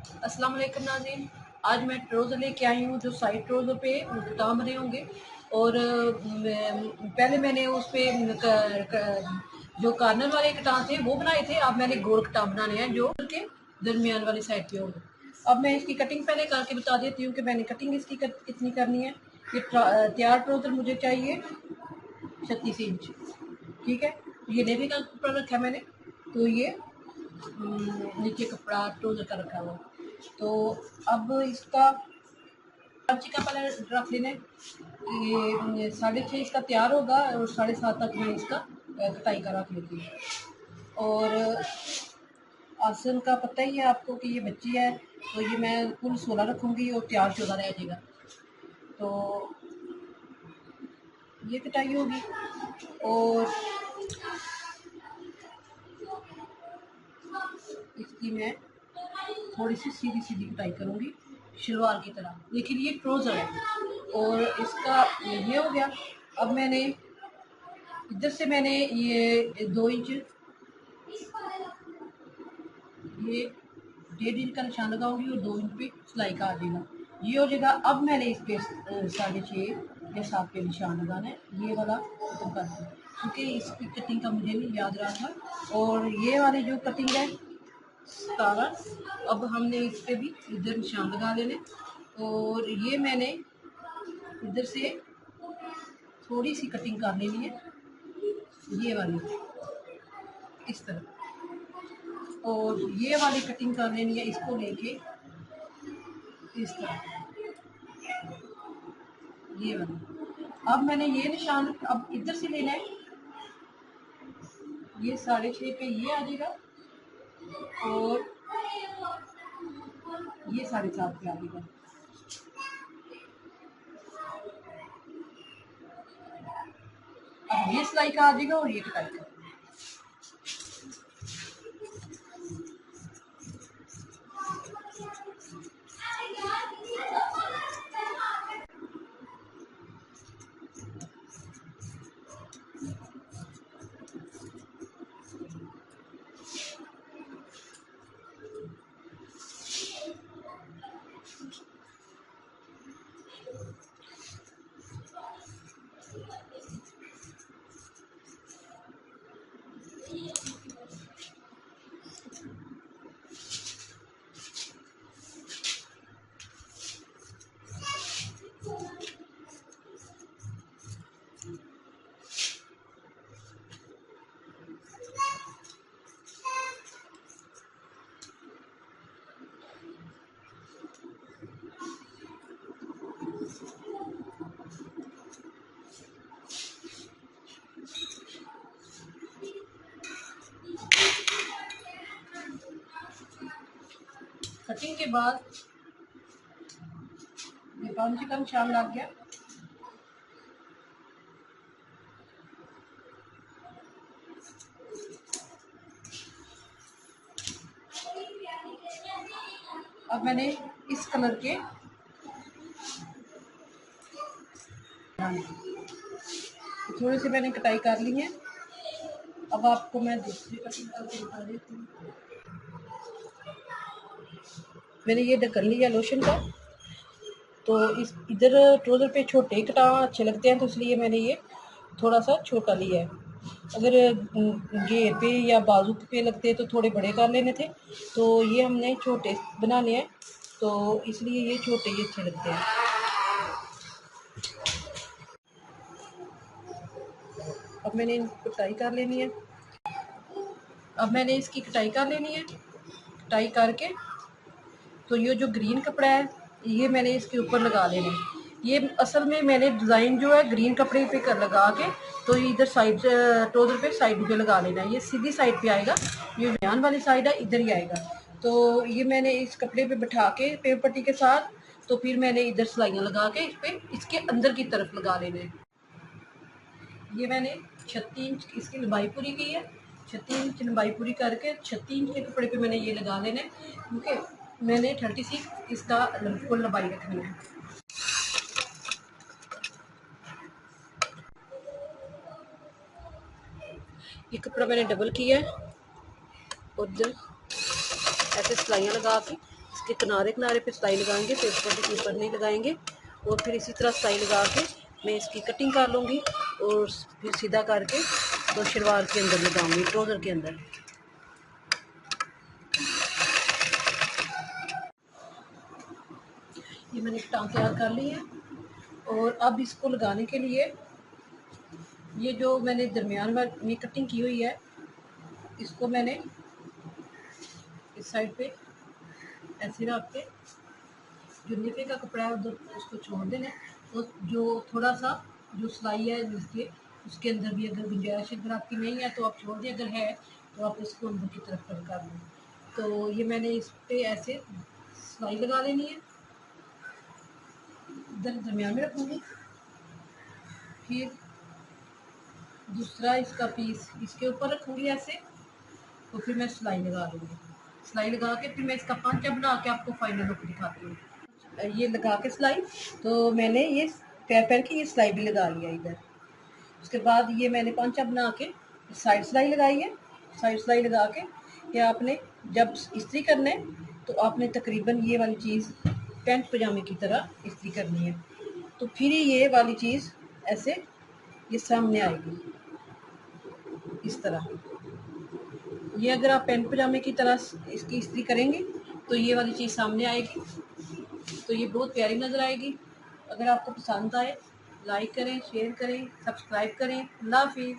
अस्सलाम वालेकुम नाज़रीन। आज मैं ट्रोज़र लेके आई हूँ जो साइड ट्रोज़र पे बटन बने होंगे और पहले मैंने उस पे जो कॉर्नर वाले कटान थे वो बनाए थे। अब मैंने गोल कटान बनाने हैं जो के दरमियान वाली साइड पे होंगे। अब मैं इसकी कटिंग पहले करके बता देती हूँ कि मैंने कटिंग इसकी कितनी करनी है। ये तैयार ट्रोज़र मुझे चाहिए 36 इंच, ठीक है। ये नेवी का कपड़ा रखा है मैंने, तो ये नीचे कपड़ा ट्रोज़र का रखा हुआ। तो अब इसका लाची का पहले रख लेना है। ये 6:30 इसका तैयार होगा और 7:30 तक मैं इसका कटाई का रख लेती हूँ। और आसन का पता ही है आपको कि ये बच्ची है, तो ये मैं कुल 16 रखूँगी और तैयार 14 रह जाएगा। तो ये कटाई होगी और इसकी मैं थोड़ी सी सीधी सीधी कटाई करूँगी शलवार की तरह, लेकिन ये ट्रोज़र है और इसका ये हो गया। अब मैंने इधर से मैंने ये 2 इंच, ये 1.5 इंच का निशान लगाऊंगी और 2 इंच पे सिलाई का आ जाएगा, ये हो जाएगा। अब मैंने इस पे 6.5 या 7 पे निशान लगाना है, ये वाला खत्म कर दूँ क्योंकि इसकी कटिंग का मुझे नहीं याद रहा था। और ये वाली जो कटिंग है 17, अब हमने इस पे भी इधर निशान लगा लेने। और ये मैंने इधर से थोड़ी सी कटिंग कर लेनी है, ये वाली इस तरह, और ये वाली कटिंग कर लेनी है इसको लेके इस तरह, ये वाली। अब मैंने ये निशान अब इधर से लेना है, ये 6.5 पे ये आ जाएगा और ये 7.5 पे आ जाएगा। अब ये सिलाई का आ जाएगा और ये कटाई का। कटिंग के बाद ये 5 इंच का निशान लग गया। अब मैंने इस कलर के थोड़े से मैंने कटाई कर ली है। अब आपको मैं दूसरी कटिंग करके दिखा देती हूँ। मैंने ये कर लिया लोशन का, तो इस इधर ट्रोज़र पे छोटे कटाव अच्छे लगते हैं, तो इसलिए मैंने ये थोड़ा सा छोटा लिया है। अगर घेर पे या बाजू पे लगते तो थोड़े बड़े कर लेने थे, तो ये हमने छोटे बनाने हैं, तो इसलिए ये छोटे ही अच्छे लगते हैं। अब मैंने इनकी कटाई कर लेनी है। अब मैंने इसकी कटाई कर लेनी है। कटाई करके तो ये जो ग्रीन कपड़ा है ये मैंने इसके ऊपर लगा लेना है। ये असल में मैंने डिज़ाइन जो है ग्रीन कपड़े पे कर लगा के, तो इधर साइड ट्रोज़र पे साइड पे लगा लेना है। ये सीधी साइड पे आएगा, ये बयान वाली साइड है इधर ही आएगा। तो ये मैंने इस कपड़े पे बिठा के पेपर पट्टी के साथ, तो फिर मैंने इधर सिलाइयाँ लगा के इस पे इसके अंदर की तरफ लगा लेना है। ये मैंने 36 इंच इसकी लंबाई पूरी की है। 36 इंच लंबाई पूरी करके 36 इंच के कपड़े पे मैंने ये लगा लेना है, क्योंकि मैंने 36 इसका कुल लंबाई रखनी है। ये कपड़ा मैंने डबल किया है और इधर ऐसे सिलाइयाँ लगा के इसके किनारे किनारे पे सिलाई लगाएंगे, फिर ऊपर नहीं लगाएंगे। और फिर इसी तरह सिलाई लगा के मैं इसकी कटिंग कर लूँगी और फिर सीधा करके तो शलवार के अंदर लगाऊंगी, ट्राउज़र के अंदर। ये मैंने टांग तैयार कर ली है और अब इसको लगाने के लिए ये जो मैंने दरमियान में कटिंग की हुई है, इसको मैंने इस साइड पे ऐसे रख के जो नीचे का कपड़ा है उधर उसको छोड़ देना। तो जो थोड़ा सा जो सिलाई है जिसके उसके अंदर भी अगर गुंजाइश अगर आपकी नहीं है तो आप छोड़ दें, अगर है तो आप इसको अंदर की तरफ कट कर लें। तो ये मैंने इस पे ऐसे सिलाई लगा लेनी है, इधर दरमियान में रखूँगी, फिर दूसरा इसका पीस इसके ऊपर रखूँगी ऐसे, तो फिर मैं सिलाई लगा लूँगी। सिलाई लगा के फिर मैं इसका पांचा बना के आपको फाइनल लुक दिखाती हूँ। ये लगा के सिलाई तो मैंने ये पैर पैर की ये सिलाई भी लगा लिया इधर। उसके बाद ये मैंने पांचा बना के साइड सिलाई लगाई है। साइड सिलाई लगा के या आपने जब इस्त्री करना है तो आपने तकरीबन ये वाली चीज़ पैंट पजामे की तरह इस्त्री करनी है, तो फिर ये वाली चीज़ ऐसे ये सामने आएगी इस तरह। ये अगर आप पैंट पजामे की तरह इसकी इस्त्री करेंगे तो ये वाली चीज़ सामने आएगी, तो ये बहुत प्यारी नज़र आएगी। अगर आपको पसंद आए लाइक करें, शेयर करें, सब्सक्राइब करें। अल्लाह हाफिज़।